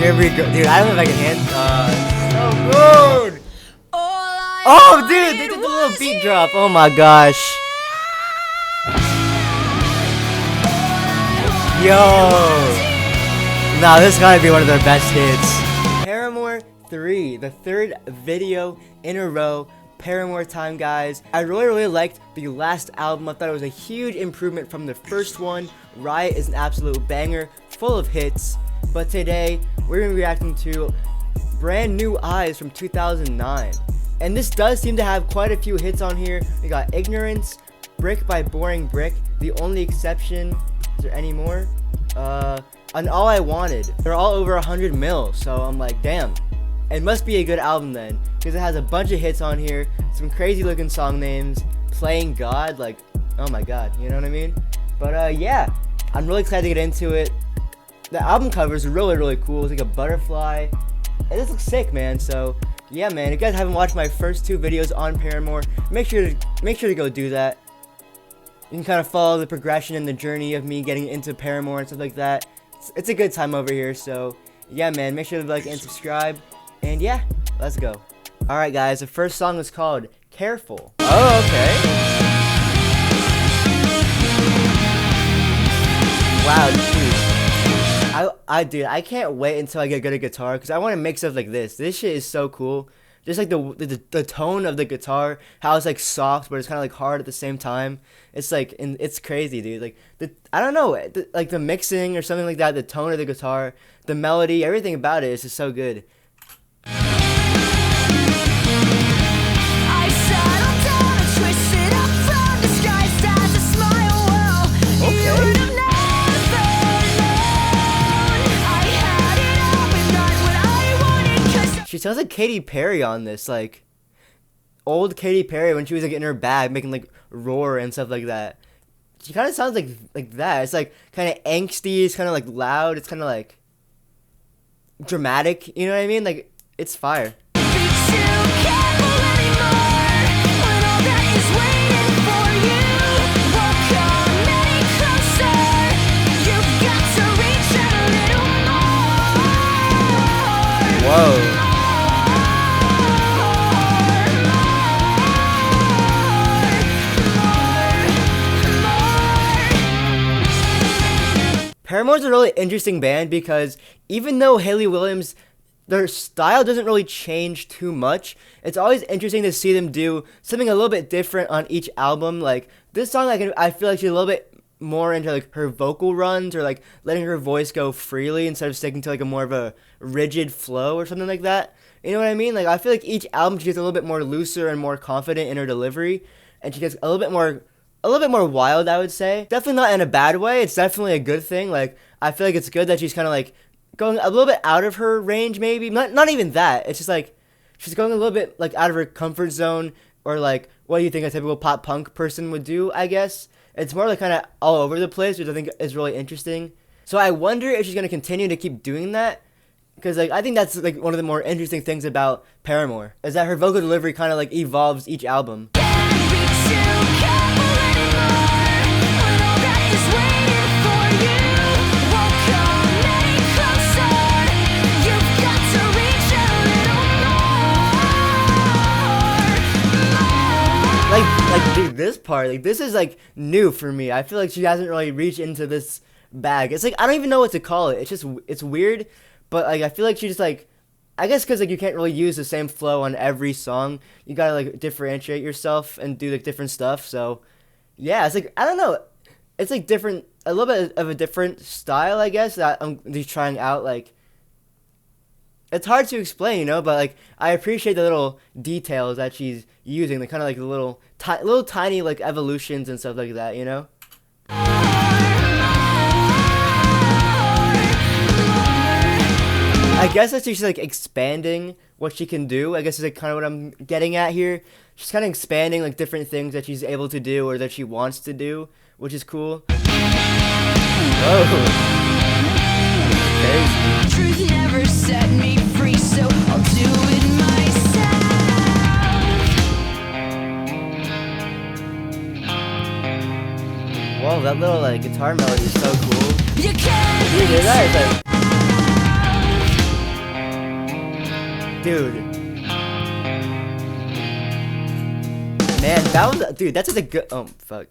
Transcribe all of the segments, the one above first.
Here we go. Dude, I don't know if I can hand. So good. Oh, dude, they did the little beat drop. Oh my gosh. Yo. Nah, this gotta be one of their best hits. Paramore 3, the third video in a row. Paramore time, guys. I really liked the last album. I thought it was a huge improvement from the first one. Riot is an absolute banger, full of hits. But today, we're gonna be reacting to Brand New Eyes from 2009. And this does seem to have quite a few hits on here. We got Ignorance, Brick by Boring Brick, The Only Exception. Is there any more? And All I Wanted. They're all over 100 mil, so I'm like, damn. It must be a good album then, because it has a bunch of hits on here, some crazy looking song names, Playing God, like, oh my god, you know what I mean? But yeah, I'm really excited to get into it. The album cover is really cool. It's like a butterfly. It just looks sick, man. So yeah, man, if you guys haven't watched my first 2 videos on Paramore, make sure to go do that. You can kind of follow the progression and the journey of me getting into Paramore and stuff like that. It's a good time over here. So yeah, man, make sure to like and subscribe. And yeah, let's go. Alright guys, the first song is called Careful. Oh, okay. Wow, dude, I can't wait until I get good at guitar, because I want to make stuff like this. This shit is so cool. Just like the tone of the guitar, how it's like soft, but it's kind of like hard at the same time. It's like, and it's crazy, dude. Like, I don't know, like the mixing or something like that, the tone of the guitar, the melody, everything about it is just so good. She sounds like Katy Perry on this, like old Katy Perry when she was like in her bag making like Roar and stuff like that. She kind of sounds like that. It's like kind of angsty. It's kind of like loud. It's kind of like dramatic. You know what I mean? Like, it's fire. Whoa. Paramore's a really interesting band because even though Hayley Williams, their style doesn't really change too much, it's always interesting to see them do something a little bit different on each album. Like this song, I feel like she's a little bit more into like her vocal runs, or like letting her voice go freely instead of sticking to like a more of a rigid flow or something like that. You know what I mean? Like, I feel like each album she gets a little bit more looser and more confident in her delivery, and she gets a little bit more wild, I would say. Definitely not in a bad way. It's definitely a good thing. Like, I feel like it's good that she's kind of like going a little bit out of her range, maybe. Not even that. It's just like she's going a little bit like out of her comfort zone, or like what do you think a typical pop punk person would do, I guess. It's more like kind of all over the place, which I think is really interesting. So I wonder if she's going to continue to keep doing that, because like I think that's like one of the more interesting things about Paramore, is that her vocal delivery kind of like evolves each album. Like dude, this part, like this is like new for me. I feel like she hasn't really reached into this bag. It's like I don't even know what to call it. It's weird, but like I feel like she just like, I guess because like you can't really use the same flow on every song. You gotta like differentiate yourself and do like different stuff. So yeah, it's like I don't know. It's like different, a little bit of a different style, I guess, that I'm just trying out. Like, it's hard to explain, you know, but like I appreciate the little details that she's using, the kind of like the little tiny like evolutions and stuff like that, you know. I guess that's she's like expanding what she can do. I guess is like kind of what I'm getting at here. She's kind of expanding like different things that she's able to do or that she wants to do, which is cool. Whoa. Crazy. Truth never set me free, so I'll do it myself. Whoa, that little like guitar melody is so cool. You can't you hear that? It's like Dude. Man, that was, dude, that's such a good, oh, fuck.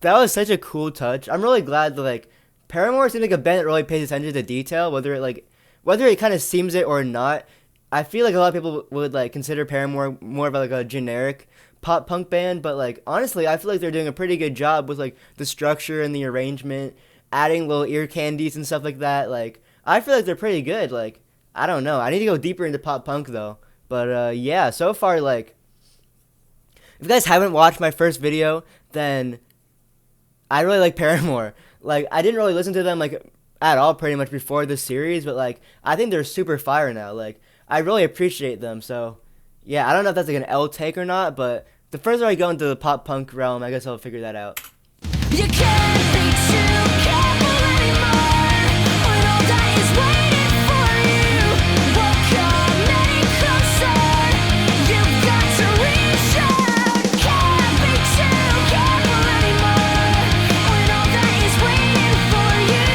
That was such a cool touch. I'm really glad that, like, Paramore seems like a band that really pays attention to detail, whether it kind of seems it or not. I feel like a lot of people would, like, consider Paramore more of, like, a generic pop punk band, but, like, honestly, I feel like they're doing a pretty good job with, like, the structure and the arrangement, adding little ear candies and stuff like that. Like, I feel like they're pretty good. Like, I don't know. I need to go deeper into pop punk, though. But, yeah, so far, like, if you guys haven't watched my first video, then I really like Paramore. Like, I didn't really listen to them, like, at all pretty much before this series, but, like, I think they're super fire now. Like, I really appreciate them, so, yeah, I don't know if that's, like, an L take or not, but the further I go into the pop punk realm, I guess I'll figure that out. You can't be too careful anymore when all that is waiting for you. Won't come any closer. You've got to reach out. Can't be too careful anymore when all that is waiting for you.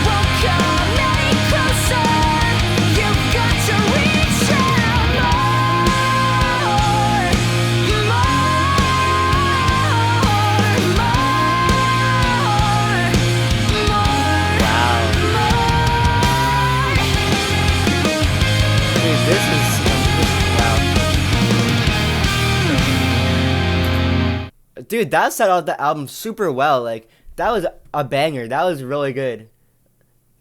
Won't come any closer. You've got to reach out more, This is wow. Dude, that set off the album super well. Like, that was a banger. That was really good.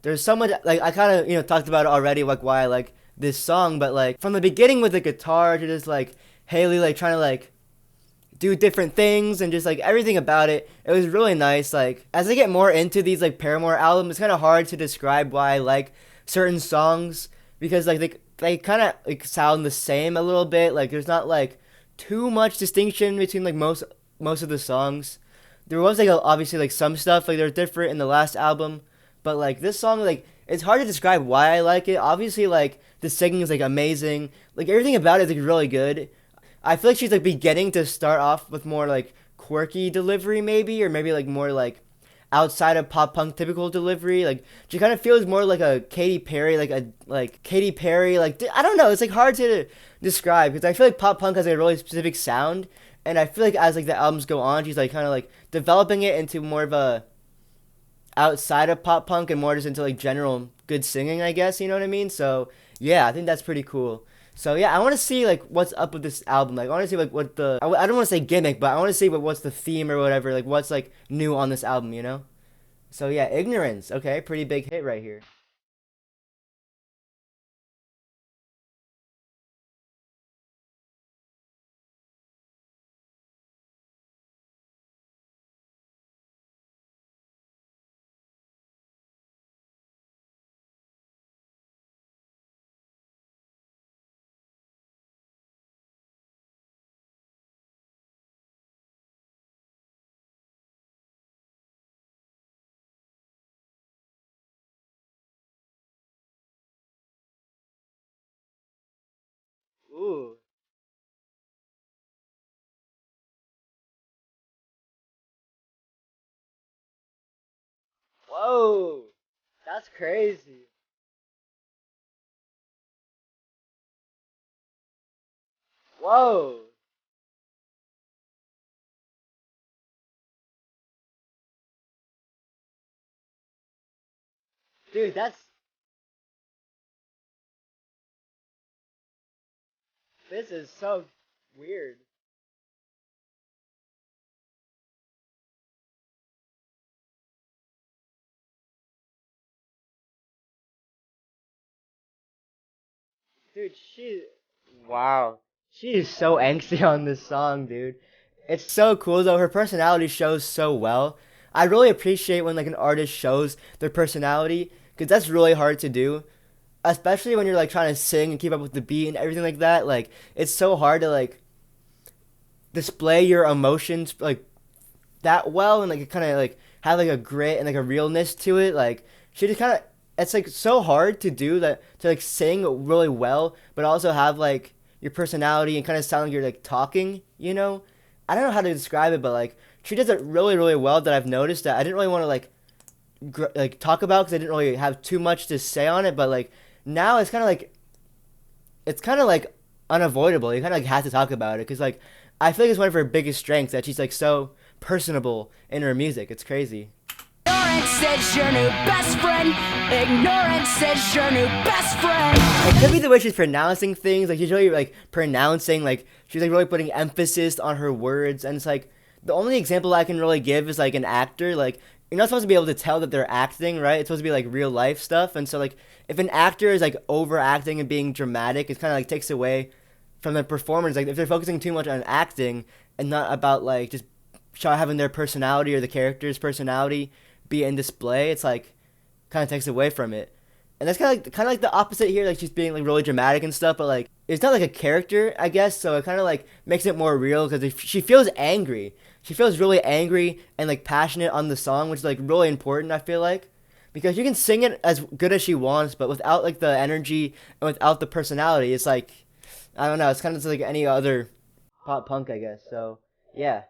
There's so much, like, I kind of, talked about it already, like, why I like this song, but, like, from the beginning with the guitar to just, like, Haley, like, trying to, like, do different things and just, like, everything about it, it was really nice. Like, as I get more into these, like, Paramore albums, it's kind of hard to describe why I like certain songs, because, like, they kind of, like, sound the same a little bit. Like, there's not, like, too much distinction between, like, most of the songs. There was, like, obviously, like, some stuff, like, they're different in the last album, but, like, this song, like, it's hard to describe why I like it. Obviously, like, the singing is, like, amazing. Like, everything about it is, like, really good. I feel like she's, like, beginning to start off with more, like, quirky delivery, maybe, or maybe, like, more, like, outside of pop punk typical delivery. Like, she kind of feels more like a Katy Perry, like I don't know, it's, like, hard to describe, because I feel like pop punk has, like, a really specific sound, and I feel like as, like, the albums go on, she's, like, kind of, like, developing it into more of a outside of pop punk and more just into, like, general good singing, I guess, you know what I mean? So yeah, I think that's pretty cool. So yeah, I want to see, like, what's up with this album. Like, I want to see, like, what the, I don't want to say gimmick, but I want to see what's the theme or whatever, like, what's, like, new on this album, you know? So yeah, Ignorance, okay, pretty big hit right here. Ooh, whoa, that's crazy. Whoa, dude, this is so weird. Dude, wow. She is so angsty on this song, dude. It's so cool though. Her personality shows so well. I really appreciate when, like, an artist shows their personality, because that's really hard to do, especially when you're, like, trying to sing and keep up with the beat and everything like that. Like, it's so hard to, like, display your emotions, like, that well, and, like, kind of, like, have, like, a grit and, like, a realness to it. Like, she just kind of, it's, like, so hard to do that, to, like, sing really well but also have, like, your personality and kind of sound like you're, like, talking, you know? I don't know how to describe it, but, like, she does it really, really well, that I've noticed, that I didn't really want to, like, talk about, because I didn't really have too much to say on it, but, like, now it's kind of like, it's kind of like unavoidable. You kind of like have to talk about it because like I feel like it's one of her biggest strengths that she's like so personable in her music. It's crazy. Ignorance says your new best friend. Ignorance says your new best friend. It could be the way she's pronouncing things. Like she's really like pronouncing, like she's like really putting emphasis on her words. And it's like the only example I can really give is like an actor. Like you're not supposed to be able to tell that they're acting, right? It's supposed to be like real life stuff. And so like if an actor is like overacting and being dramatic, it kind of like takes away from the performance. Like if they're focusing too much on acting and not about like just having their personality or the character's personality be in display, it's like kind of takes away from it. And that's kind of like the opposite here. Like she's being like really dramatic and stuff, but like it's not like a character, I guess. So it kind of like makes it more real because she feels angry. She feels really angry and like passionate on the song, which is like really important, I feel like, because you can sing it as good as she wants, but without like the energy and without the personality, it's like, I don't know. It's kind of like any other pop punk, I guess. So yeah.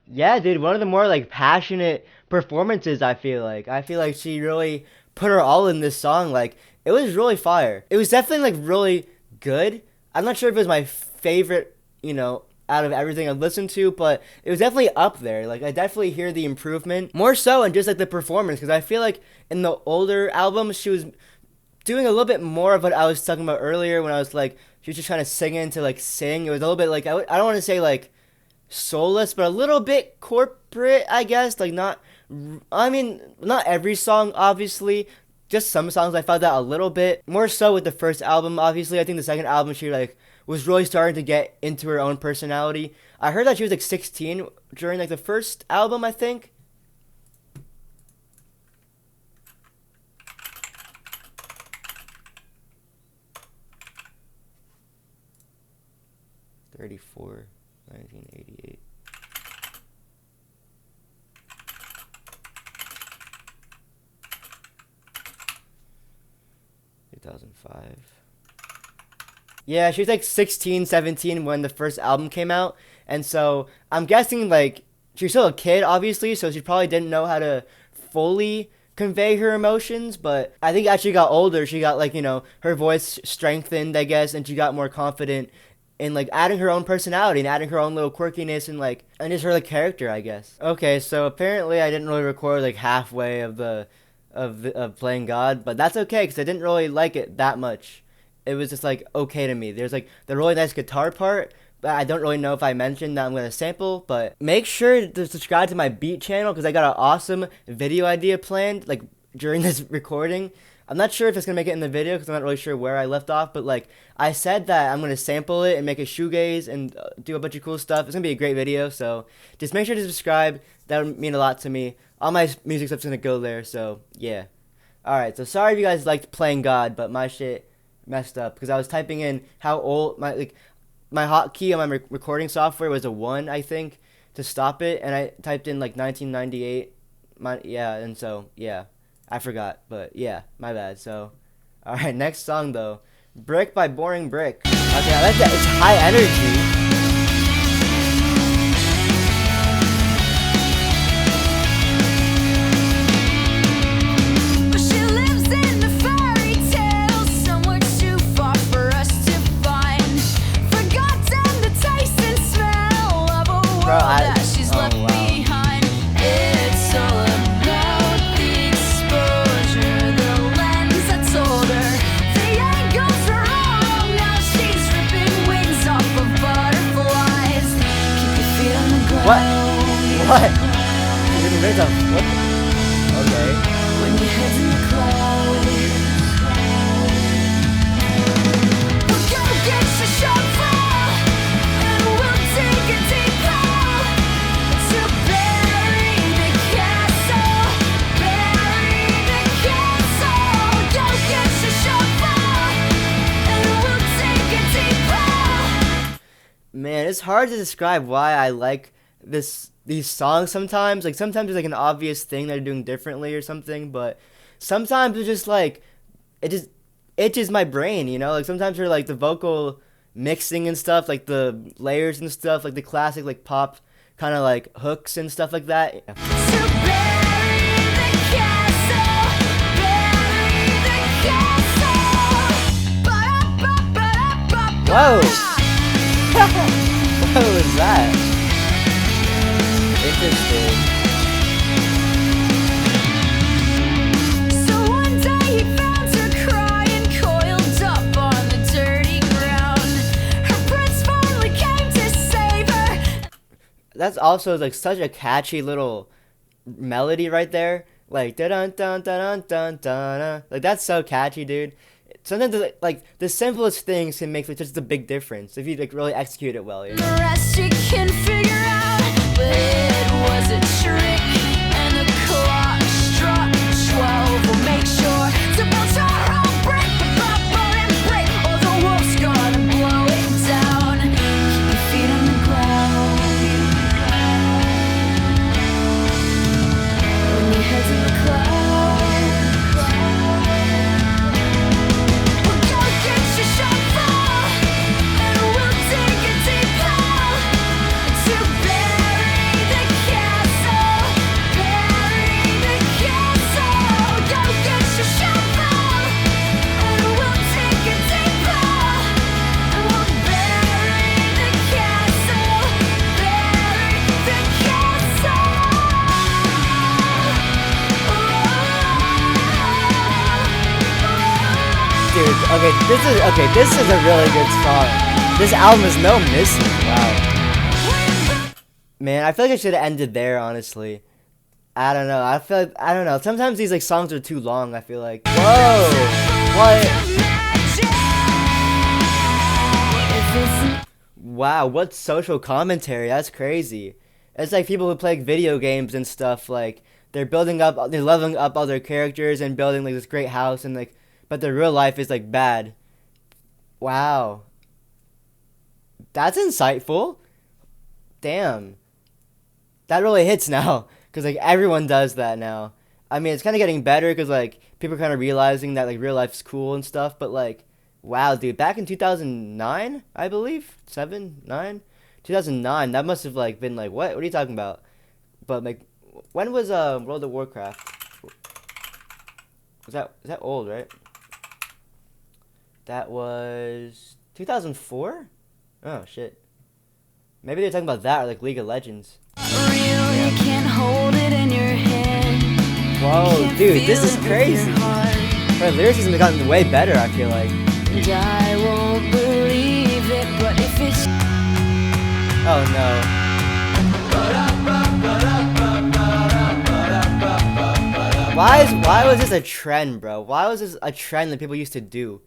Yeah, dude, one of the more like passionate performances, I feel like. I feel like she really put her all in this song. Like it was really fire. It was definitely like really good. I'm not sure if it was my favorite, out of everything I've listened to, but it was definitely up there. Like I definitely hear the improvement. More so in just like the performance, because I feel like in the older albums she was doing a little bit more of what I was talking about earlier when I was like she was just trying to sing to like sing. It was a little bit like I don't want to say like soulless, but a little bit corporate, I guess. Like not every song, obviously. Just some songs I felt that a little bit more so with the first album. Obviously, I think the second album she like was really starting to get into her own personality. I heard that she was like 16 during like the first album, I think. '34, 1988. Yeah, she was like 16, 17 when the first album came out. And so I'm guessing like she's still a kid, obviously, so she probably didn't know how to fully convey her emotions. But I think as she got older, she got like, her voice strengthened, I guess, and she got more confident in like adding her own personality and adding her own little quirkiness and like and just her like character, I guess. Okay, so apparently I didn't really record like halfway of playing God, but that's okay because I didn't really like it that much. It was just like okay to me. There's like the really nice guitar part, but I don't really know if I mentioned that I'm gonna sample. But make sure to subscribe to my beat channel because I got an awesome video idea planned like during this recording. I'm not sure if it's gonna make it in the video because I'm not really sure where I left off, but like I said that I'm gonna sample it and make a shoegaze and do a bunch of cool stuff. It's gonna be a great video, so just make sure to subscribe. That would mean a lot to me. All my music stuff's gonna go there, so yeah. Alright, so sorry if you guys liked playing God, but my shit messed up because I was typing in how old my hotkey on my recording software was a 1, I think, to stop it, and I typed in like 1998. And so yeah. I forgot, but yeah, my bad. So, alright, next song though. Brick by Boring Brick. Okay, I like that. It's high energy. She lives in the fairy tale, somewhere too far for us to find. Forgotten the taste and smell of a world that she's left behind. It's all about the exposure, the lens that told her the angles were wrong. Now she's ripping wings off of butterflies. Keep your feet on the ground. What? What? Okay. When your head's in the clouds, we'll go get your shovel, and we'll dig a deep hole to bury the castle. Bury the castle. Go get your shovel, and we'll dig a deep hole. Man, it's hard to describe why I like this these songs sometimes. Like sometimes it's like an obvious thing that they're doing differently or something, but sometimes it's just like it just itches my brain, you know? Like sometimes they're like the vocal mixing and stuff, like the layers and stuff, like the classic like pop kind of like hooks and stuff like that. To bury the castle, bury the castle. Ba-da-ba-ba-da-ba-ba. Whoa! What was that? Interesting. So one day he found her crying, coiled up on the dirty ground. Her prince finally came to save her. That's also like such a catchy little melody right there. Like dun dun dun dun dun dun. Like that's so catchy, dude. Sometimes like the simplest things can make like just a big difference if you like really execute it well. You The know? rest you can figure out, but it was a trick. And the clock struck 12. We'll make sure to bounce our own break, and break, or the wolf's gonna blow it down. Keep your feet on the ground. When your head's in the clouds. Well, go get your shovel, and we'll dig a deep hole to bury the castle, bury the castle. Go get your shovel, and we'll dig a deep hole, and we'll bury the castle, bury the castle. Dude, this is a really good song. This album is no missing. Wow. Man, I feel like I should have ended there, honestly. I don't know. I don't know. Sometimes these like songs are too long, I feel like. Whoa! What? Wow, what social commentary? That's crazy. It's like people who play like, video games and stuff, like they're leveling up all their characters and building like this great house and like but their real life is like bad. Wow. That's insightful. Damn. That really hits now cuz like everyone does that now. I mean, it's kind of getting better cuz like people are kind of realizing that like real life's cool and stuff, but like wow, dude, back in 2009, I believe, 2009, that must have like been like what are you talking about? But like when was World of Warcraft? Is that old, right? That was 2004? Oh shit. Maybe they're talking about that or like League of Legends. Really can't hold it in your hand. Whoa, Can't dude, feel this is it with crazy. your heart. Her lyricism has gotten way better, I feel like. And I won't believe it, but if it's Oh no. Why was this a trend, bro? Why was this a trend that people used to do?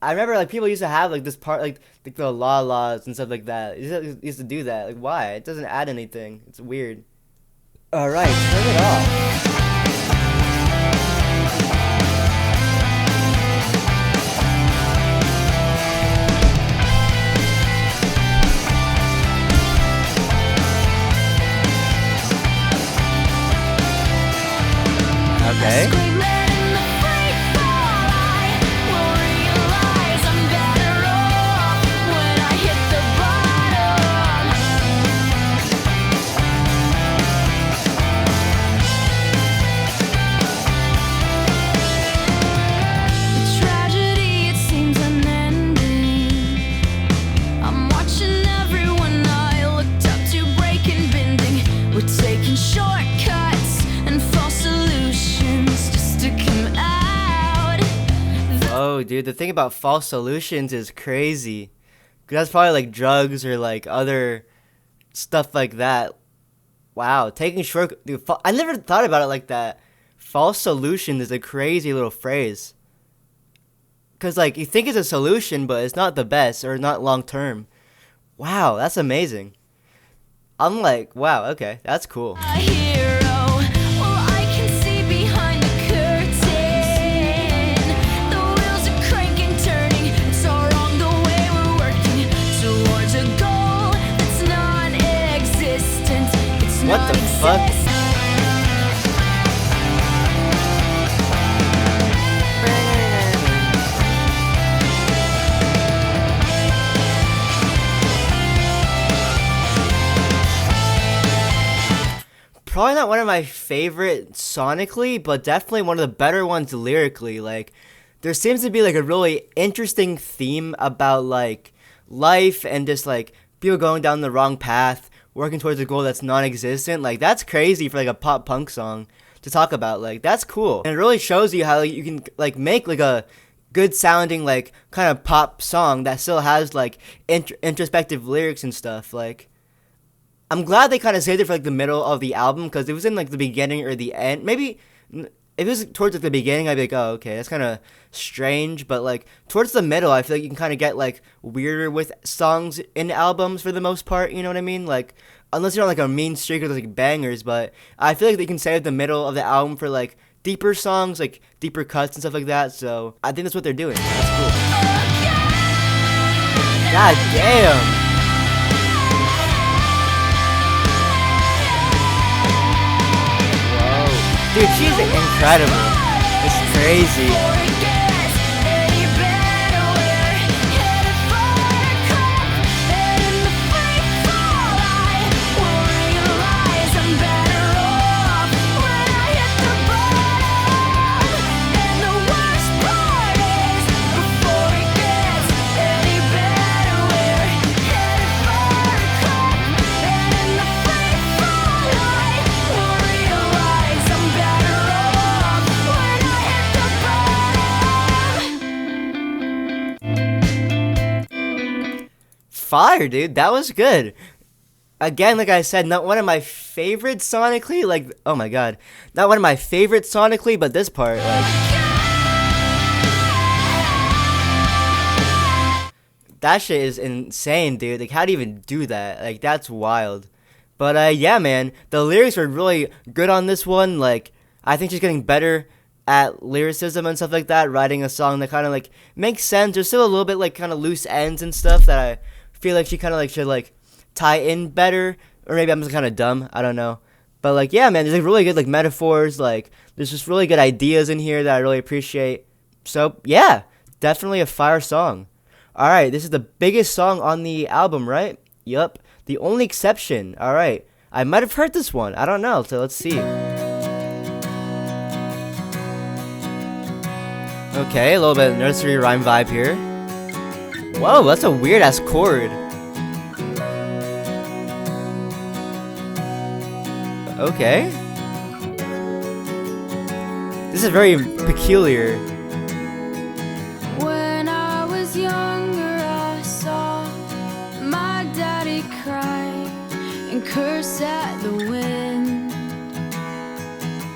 I remember like people used to have like this part like the laws and stuff like that. Used to do that. Like why? It doesn't add anything. It's weird. All right, turn it off. Okay. Taking shortcuts and false solutions just to come out. Oh, dude, the thing about false solutions is crazy. 'Cause that's probably like drugs or like other stuff like that. Wow, taking short. Dude, I never thought about it like that. False solution is a crazy little phrase. 'Cause like you think it's a solution, but it's not the best or not long term. Wow, that's amazing. I'm like, wow, okay, that's cool. A hero. Well, I can see behind the curtain. The wheels are cranking, turning. It's all wrong the way we're working towards a goal that's non-existent. It's probably not one of my favorite sonically, but definitely one of the better ones lyrically. Like, there seems to be like a really interesting theme about like life and just like people going down the wrong path, working towards a goal that's non-existent. Like, that's crazy for like a pop punk song to talk about. Like, that's cool, and it really shows you how like, you can like make like a good sounding like kind of pop song that still has like introspective lyrics and stuff. Like, I'm glad they kind of saved it for like the middle of the album, because it was in like the beginning or the end. Maybe if it was towards like the beginning, I'd be like, oh, okay, that's kind of strange. But like towards the middle, I feel like you can kind of get like weirder with songs in albums for the most part. You know what I mean? Like, unless you're on like a mean streak with like bangers, but I feel like they can save the middle of the album for like deeper songs, like deeper cuts and stuff like that. So I think that's what they're doing. That's cool. God damn. Dude, she's incredible. It's crazy. Fire, dude. That was good. Again, like I said, not one of my favorites sonically. Like, oh my god, not one of my favorites sonically, but this part, like, that shit is insane, dude. Like, how do you even do that? Like, that's wild. But yeah, man, the lyrics were really good on this one. Like, I think she's getting better at lyricism and stuff like that, writing a song that kind of like makes sense. There's still a little bit like kind of loose ends and stuff that I feel like she kind of like should like tie in better, or maybe I'm just kind of dumb, I don't know. But like, yeah, man, there's like really good like metaphors, like there's just really good ideas in here that I really appreciate. So yeah, definitely a fire song. All right, this is the biggest song on the album, right? Yup, the only exception. All right, I might have heard this one, I don't know, so let's see. Okay, a little bit of nursery rhyme vibe here. Whoa, that's a weird ass chord. Okay. This is very peculiar. When I was younger, I saw my daddy cry and curse at the wind.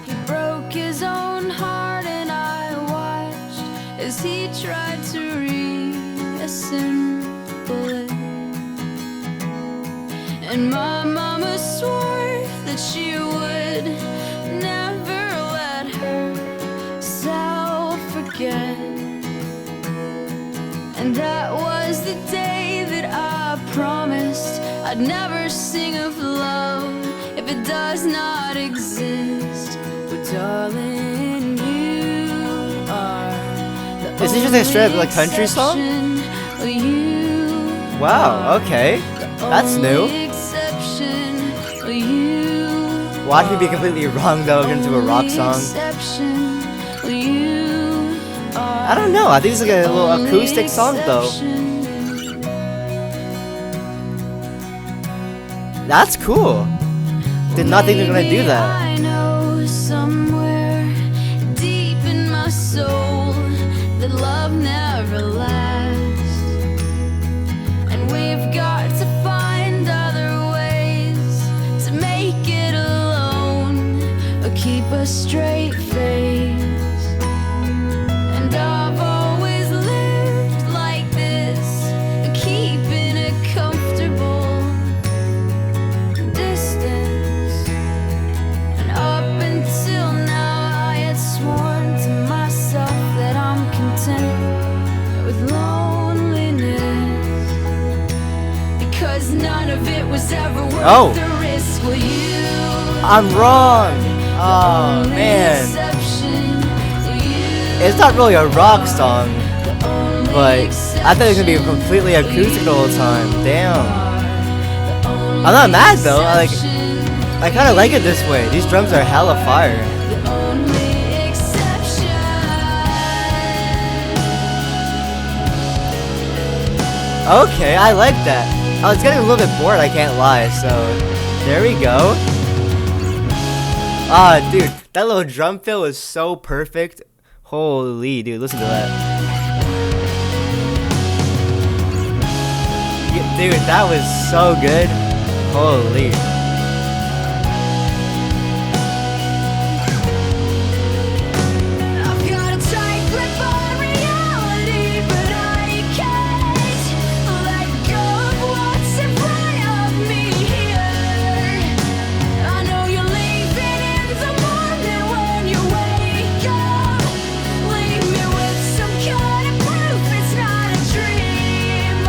He broke his own heart, and I watched as he tried to read a simple end. And my mama swore that she would never let herself forget. And that was the day that I promised I'd never sing of love if it does not exist. But darling, you are the Is this just a straight up like country song? Wow, okay. That's new. Watch me be completely wrong though, get into a rock song. I don't know, I think it's like a little acoustic song though. That's cool. Did not think they're gonna do that. I know somewhere deep in my soul that love never lasts, and we've got to find other ways to make it alone or keep a straight face. And I've always lived like this, keeping a comfortable distance. And up until now I had sworn to myself that I'm content with loneliness, because none of it was ever worth the risk. Will you? I'm wrong. Oh man. It's not really a rock song, but I thought it was gonna be completely acoustic the whole time. Damn. I'm not mad though. I kind of like it this way. These drums are hella fire. The only exception. Okay, I like that. I was getting a little bit bored, I can't lie, so there we go. Ah, dude, that little drum fill was so perfect. Holy, dude, listen to that. Dude, that was so good. Holy. I've got a tight grip on reality, but I can't let go of what's in front of me here. I know you're leaving in the morning when you wake up. Leave me with some kind of proof it's not a dream.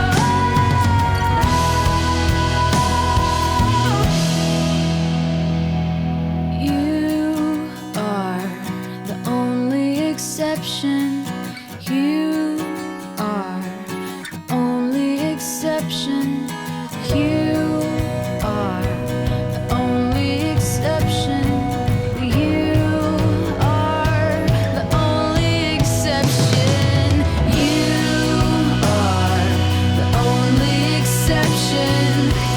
You are the only exception. You are the only exception. You are the only exception. You are the only exception. You are the only exception.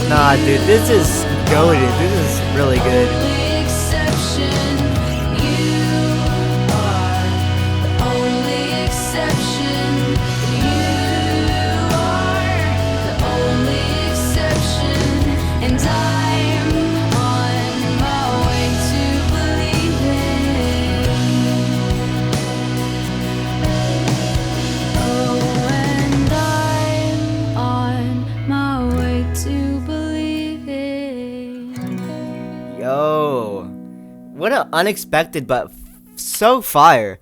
Nah, dude, this is goated. This is really good. Only exception. You are the only exception. You are the only exception. And I'm on my way to believing. Oh, and I'm on my way to believing. Yo, what an unexpected but so fire.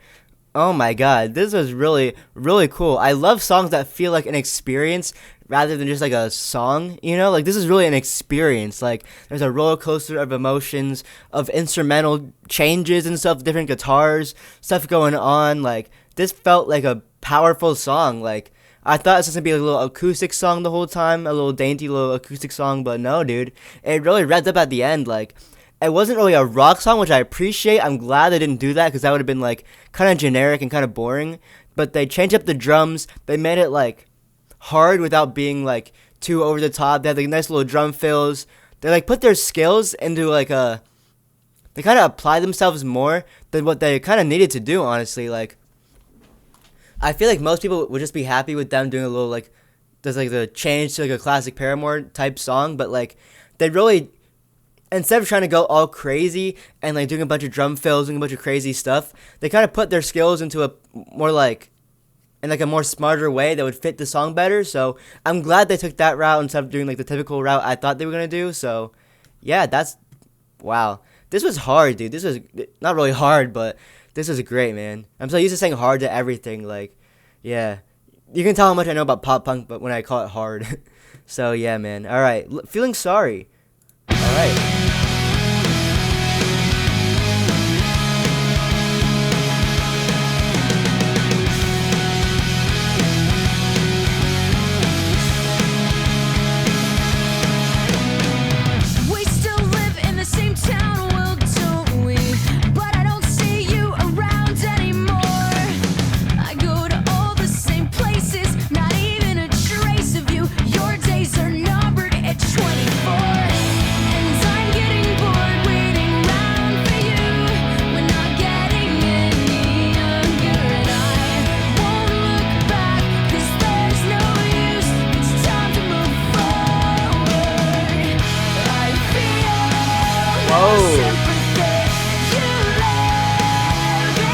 Oh my god, this was really, really cool. I love songs that feel like an experience rather than just like a song, you know? Like, this is really an experience. Like, there's a roller coaster of emotions, of instrumental changes and stuff, different guitars, stuff going on. Like, this felt like a powerful song. Like, I thought it was gonna be a little acoustic song the whole time, a little dainty little acoustic song, but no, dude. It really revved up at the end. Like, it wasn't really a rock song, which I appreciate. I'm glad they didn't do that because that would have been like kind of generic and kind of boring. But they changed up the drums. They made it like hard without being like too over the top. They had like nice little drum fills. They like put their skills into like a. They kind of apply themselves more than what they kind of needed to do. Honestly, like I feel like most people would just be happy with them doing a little like there's like the change to like a classic Paramore type song, but like they really. Instead of trying to go all crazy and like doing a bunch of drum fills, doing a bunch of crazy stuff, they kind of put their skills into a more like, in like a more smarter way that would fit the song better. So I'm glad they took that route instead of doing like the typical route I thought they were gonna do. So yeah, that's wow. This was hard, dude. This was not really hard, but this was great, man. I'm so used to saying hard to everything. Like, yeah, you can tell how much I know about pop punk, but when I call it hard, so yeah, man. All right, feeling sorry. All right. We still live in the same town, well, don't we? But I don't see you around anymore. I go to all the same places, not even a trace of you. Your days are numbered at 24. And I'm getting bored waiting around for you. We're not getting any younger, and I won't look back, 'cause there's no use. It's time to move forward. I feel Whoa. sympathy. You live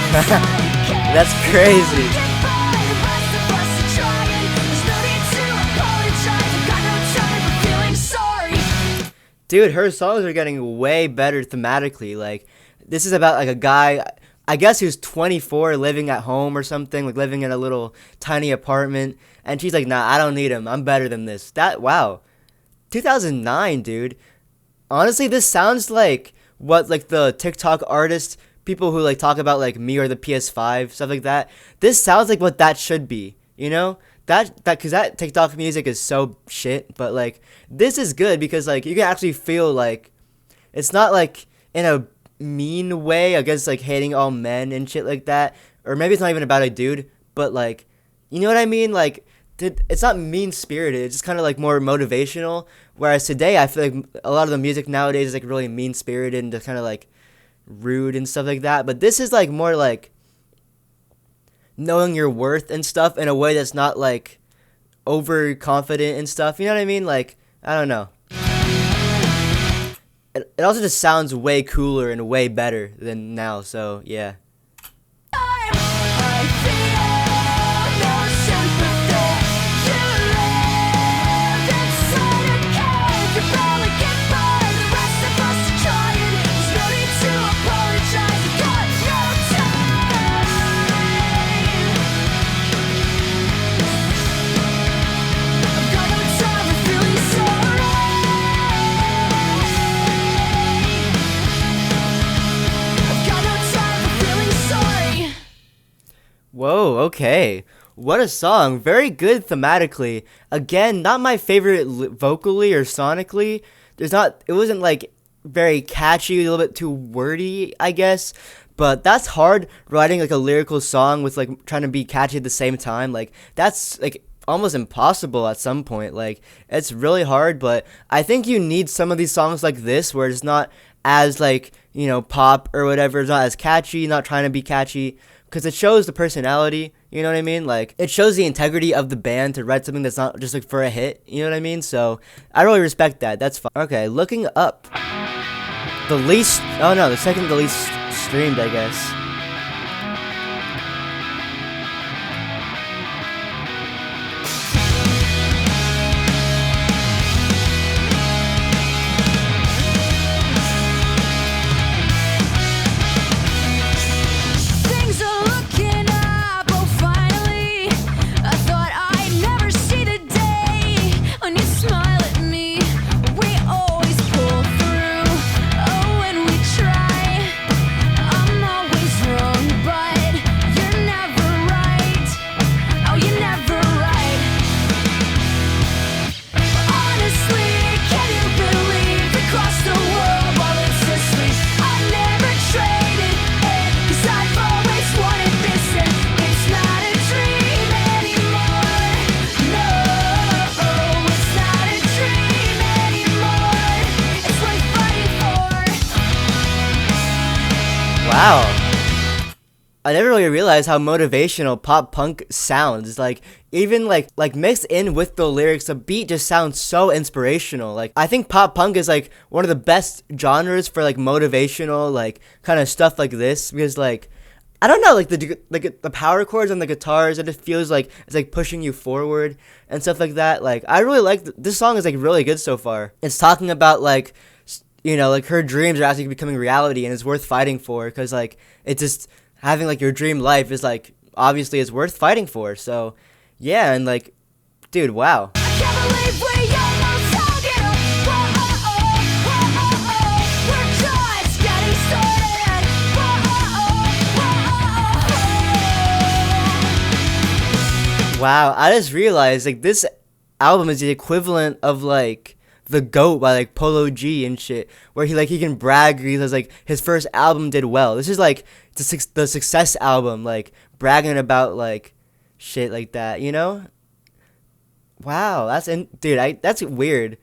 inside a cage. That's crazy. Get by the best of us are trying. There's no need to apologize. I've got no time for feeling sorry. Dude, her songs are getting way better thematically. Like, this is about like a guy, I guess who's 24, living at home or something, like living in a little tiny apartment, and she's like, nah, I don't need him. I'm better than this. That, wow. 2009, dude. Honestly, this sounds like what like the TikTok artists, people who like talk about like me or the PS5, stuff like that. This sounds like what that should be, you know? That because that TikTok music is so shit, but like this is good because like you can actually feel like it's not like in a mean way against like hating all men and shit like that, or maybe it's not even about a dude, but like, you know what I mean? Like, it's not mean spirited. It's just kind of like more motivational. Whereas today, I feel like a lot of the music nowadays is like really mean spirited and just kind of like rude and stuff like that. But this is like more like knowing your worth and stuff in a way that's not like overconfident and stuff. You know what I mean? Like, I don't know. It also just sounds way cooler and way better than now. So yeah. I feel no sympathy. You live inside a cave. You barely get by. The rest of us are trying. There's no need to apologize. You got no time. I've got no time for feeling sorry. I've got no time for feeling sorry. Whoa, okay. What a song. Very good thematically. Again, not my favorite vocally or sonically. It wasn't like very catchy, a little bit too wordy, I guess. But that's hard writing like a lyrical song with like trying to be catchy at the same time. Like that's like almost impossible at some point. Like it's really hard, but I think you need some of these songs like this where it's not as like, you know, pop or whatever. It's not as catchy, not trying to be catchy. Because it shows the personality, you know what I mean? Like, it shows the integrity of the band to write something that's not just, like, for a hit, you know what I mean? So, I really respect that. That's fine. Okay, looking up. The second the least streamed, I guess. Things are looking up, oh finally. I thought I'd never see the day when you smile at me. We always pull through, oh when we try. I'm always wrong, but you're never right. Oh, you're never right. Honestly, can you believe we crossed the world while it's asleep? I never traded it, 'cause I've always wanted this, and it's not a dream anymore. No, it's not a dream anymore. It's worth fighting for. Wow. I never really realized how motivational pop punk sounds. Like, even like mixed in with the lyrics, the beat just sounds so inspirational. Like, I think pop punk is like one of the best genres for like motivational, like kind of stuff like this, because like, I don't know, like the power chords on the guitars, it just feels like it's like pushing you forward and stuff like that. Like, I really like this song is like really good so far. It's talking about like, you know, like her dreams are actually becoming reality, and it's worth fighting for, because like it's just having like your dream life is like obviously it's worth fighting for. So yeah, and like, dude, wow. I can't believe we almost held it up. Whoa, we're just getting started. Whoa. Wow, I just realized like this album is the equivalent of like The Goat by like Polo G and shit, where he can brag because like his first album did well. This is like the success album, like bragging about like shit like that, you know? Wow, that's weird.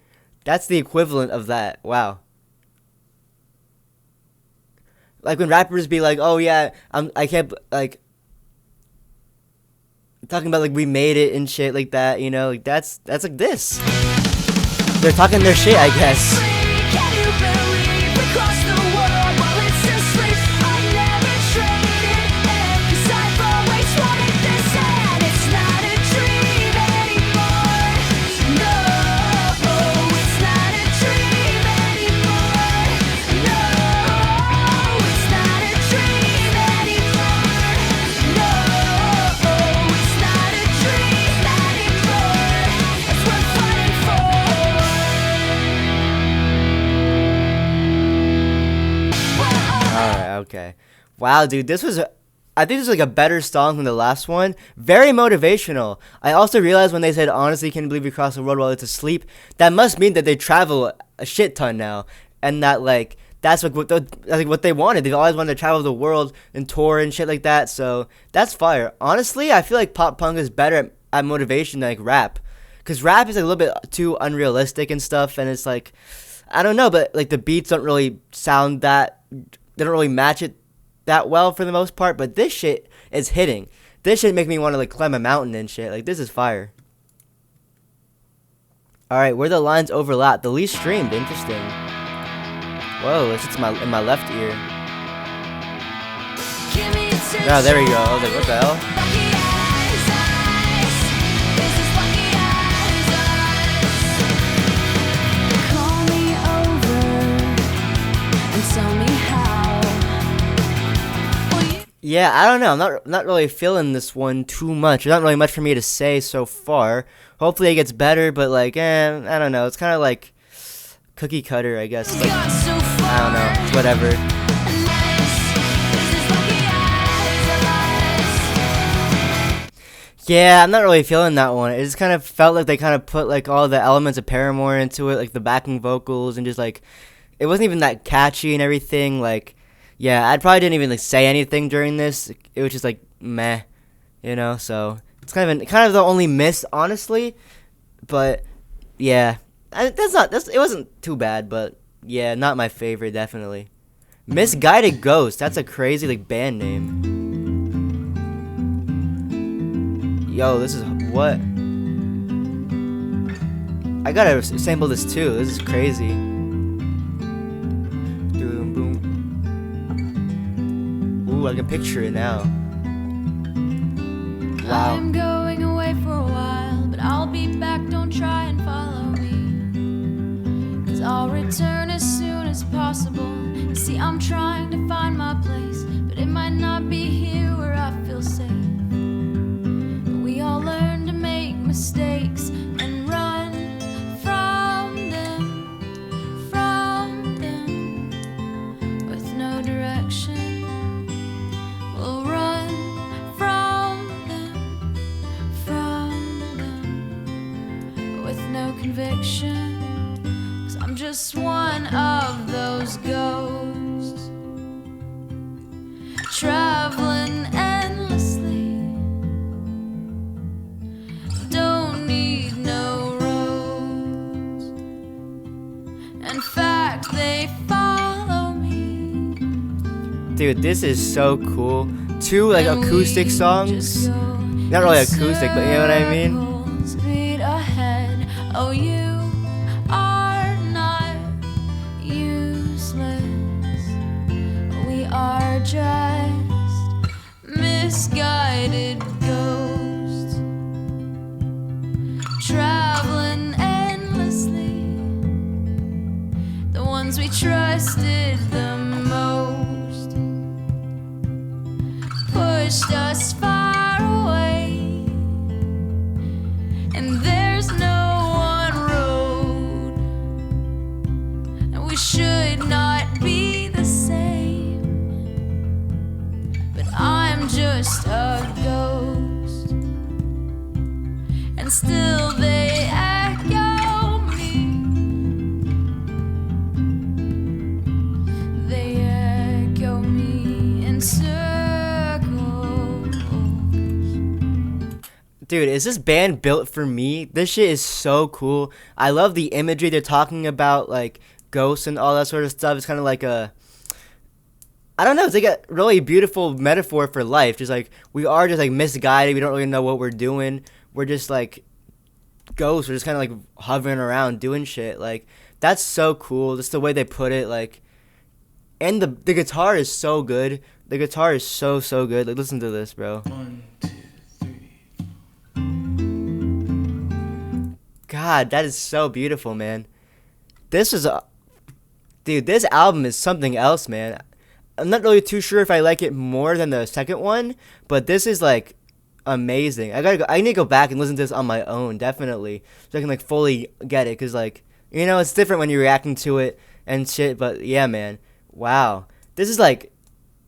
That's the equivalent of that. Wow. Like when rappers be like, "Oh yeah, I can't like." Talking about like we made it and shit like that, you know, like that's like this. They're talking their shit, I guess. Can you believe we crossed the world while it's asleep? I never traded it, 'cause I've always wanted this, and it's not a dream anymore. No, it's not a dream anymore. No, it's not a dream anymore. No, it's not a dream anymore. It's worth fighting for. Alright, okay. Wow, dude, I think this was like a better song than the last one. Very motivational. I also realized when they said, honestly, can't believe we crossed the world while it's asleep, that must mean that they travel a shit ton now. and that like that's like what they wanted. They always wanted to travel the world and tour and shit like that. So that's fire. Honestly, I feel like pop punk is better at motivation than like rap, because rap is like, a little bit too unrealistic and stuff, and it's like I don't know, but like the beats don't really sound that, they don't really match it that well for the most part. But this shit is hitting. This shit make me want to like climb a mountain and shit. Like this is fire. All right, where the lines overlap, the least streamed. Interesting. Whoa, it's in my left ear. Oh, there we go. I was like, what the hell? Call me over and tell me how. Yeah, I don't know. I'm not really feeling this one too much. There's not really much for me to say so far. Hopefully it gets better, but like, I don't know. It's kind of like cookie cutter, I guess. Like, I don't know. It's whatever. Yeah, I'm not really feeling that one. It just kind of felt like they kind of put like all the elements of Paramore into it, like the backing vocals, and just like it wasn't even that catchy and everything. Like, yeah, I probably didn't even like say anything during this. It was just like meh, you know. So it's kind of the only miss, honestly. But yeah, it wasn't too bad, but yeah, not my favorite, definitely. Misguided Ghost. That's a crazy like band name. Yo, this is what? I gotta sample this too. This is crazy. Boom, boom. Ooh, I can picture it now. Wow. I'm going away for a while, but I'll be back. Don't try and follow me, 'cause I'll return as soon as possible. You see, I'm trying to find my place, but it might not be here where I feel safe. We all learn to make mistakes and run from them, with no direction. We'll run from them, with no conviction. 'Cause I'm just one of those ghosts, traveling endlessly. Don't need no roads. In fact, they follow me. Dude, this is so cool. Two like acoustic songs. Not really acoustic, but you know what I mean? Speed ahead. Oh, you are not useless. We are just misguided ghosts, traveling endlessly. The ones we trusted the most pushed us far away, and there's no one road, and we should not be the same. But I'm just a ghost, and still they echo me. They echo me in circles. Dude, is this band built for me? This shit is so cool. I love the imagery they're talking about, like ghosts and all that sort of stuff. It's kind of like I don't know, it's like a really beautiful metaphor for life. Just like we are just like misguided. We don't really know what we're doing. We're just like ghosts. We're just kind of like hovering around doing shit. Like that's so cool. Just the way they put it. Like, and the guitar is so good. The guitar is so good. Like listen to this, bro. 1, 2, 3. God, that is so beautiful, man. This album is something else, man. I'm not really too sure if I like it more than the second one, but this is like amazing. I need to go back and listen to this on my own, definitely, so I can like fully get it. 'Cause like, you know, it's different when you're reacting to it and shit. But yeah, man, wow, this is like,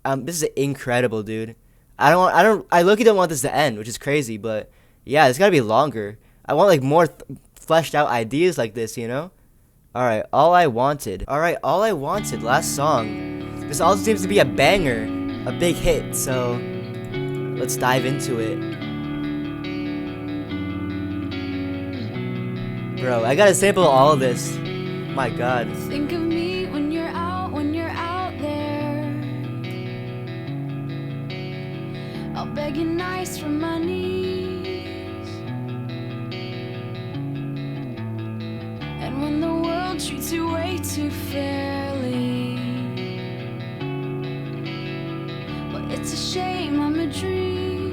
this is incredible, dude. I low-key don't want this to end, which is crazy, but yeah, it's gotta be longer. I want like more fleshed out ideas like this, you know. Alright, All I Wanted. Alright, All I Wanted, last song. This also seems to be a banger, a big hit, so let's dive into it. Bro, I gotta sample all of this. My god. Think of me when you're out there. I'll beg you nice from my knees. And when the world treats you way too fairly, well, it's a shame I'm a dream.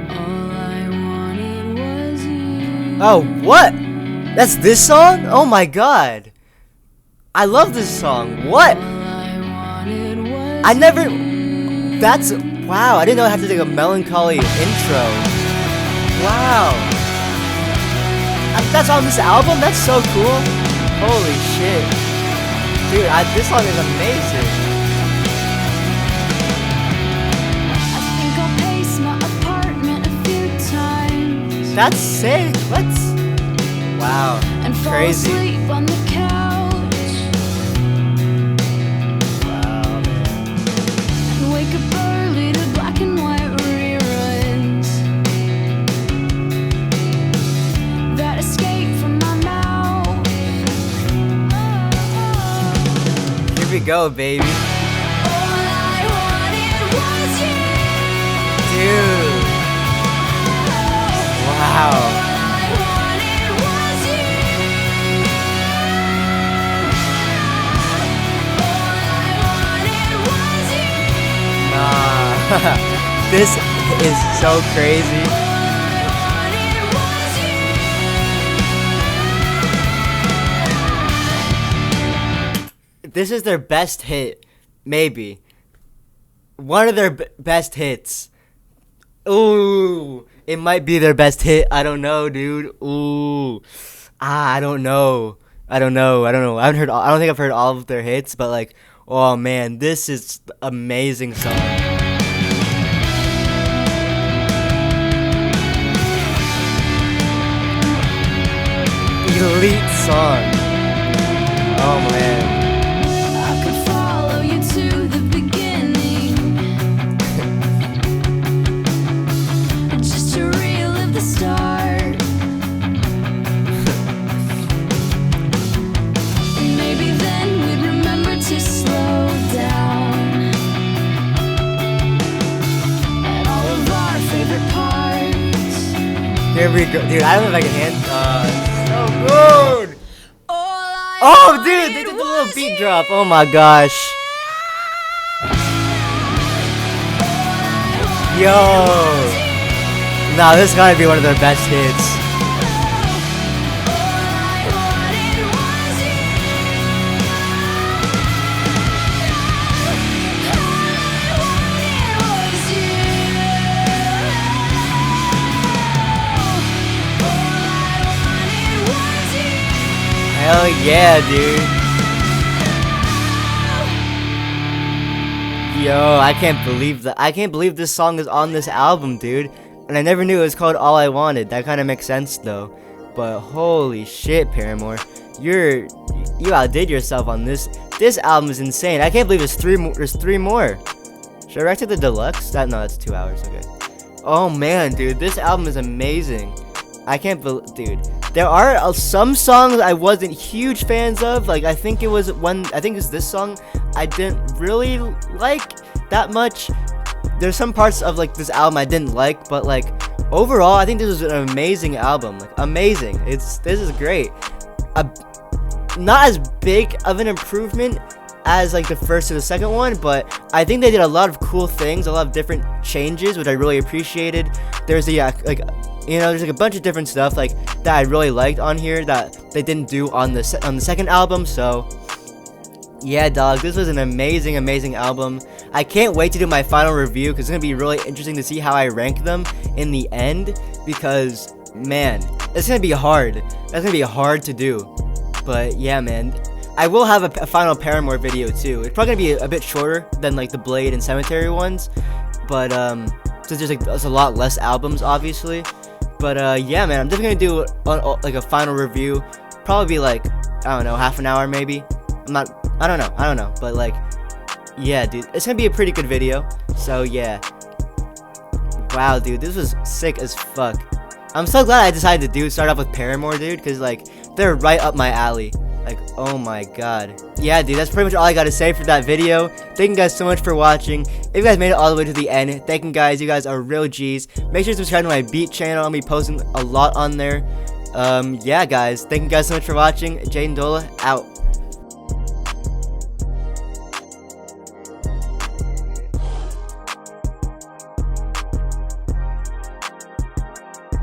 All I wanted was you. Oh, what? That's this song? Oh my god. I love this song. What? I never... That's... Wow, I didn't know I had to take a melancholy intro. Wow. That's on this album? That's so cool. Holy shit. Dude, this song is amazing. I think I'll pace my apartment a few times. That's sick. What? Wow. And fall Crazy. asleep on the couch. Wow, man. And wake up early to black and white reruns that escape from my mouth. Here we go, baby. All I wanted was you. Dude. Wow. All I wanted was you. All I wanted was you. Nah. This is so crazy. This is their best hit, maybe. One of their best hits. Ooh, it might be their best hit. I don't know, dude. Ooh, I don't know. I don't know. I haven't heard. I don't think I've heard all of their hits, but like, oh man, this is amazing song. Elite song. Oh man. I could follow you to the beginning, just to relive the start. Maybe then we'd remember to slow down at all of our favorite parts. Here we go, dude. I don't know if I can hand. So good. All I Oh, dude, they wanted did the little was beat you. drop. Oh my gosh. Yo. Nah, this gotta be one of their best hits. Hell yeah, dude. Yo, I can't believe that. I can't believe this song is on this album, dude. And I never knew it was called All I Wanted. That kind of makes sense though. But holy shit, Paramore, you outdid yourself on this. This album is insane. I can't believe there's three more. Should I write to the deluxe? That's 2 hours. Okay. Oh man, dude, this album is amazing. I can't believe, dude. There are some songs I wasn't huge fans of. Like I think it's this song I didn't really like that much. There's some parts of like this album I didn't like, but like overall, I think this is an amazing album. Like amazing. This is great. Not as big of an improvement as like the first or the second one, but I think they did a lot of cool things, a lot of different changes, which I really appreciated. There's there's like a bunch of different stuff like that I really liked on here that they didn't do on the second album. So yeah, dog, this was an amazing album. I can't wait to do my final review because it's gonna be really interesting to see how I rank them in the end, because man, it's gonna be hard. That's gonna be hard to do. But yeah, man, I will have a final Paramore video too. It's probably gonna be a bit shorter than like the Blade and Cemetery ones, but since there's a lot less albums, obviously. But yeah, man, I'm definitely gonna do like a final review. Probably be like, I don't know, half an hour maybe. I don't know. But like, yeah, dude, it's gonna be a pretty good video. So yeah. Wow, dude, this was sick as fuck. I'm so glad I decided to start off with Paramore, dude, because like they're right up my alley. Like, oh my god. Yeah, dude, that's pretty much all I gotta say for that video. Thank you guys so much for watching. If you guys made it all the way to the end, thank you guys. You guys are real G's. Make sure to subscribe to my Beat channel. I'll be posting a lot on there. Yeah, guys, thank you guys so much for watching. Jaden Dola, out.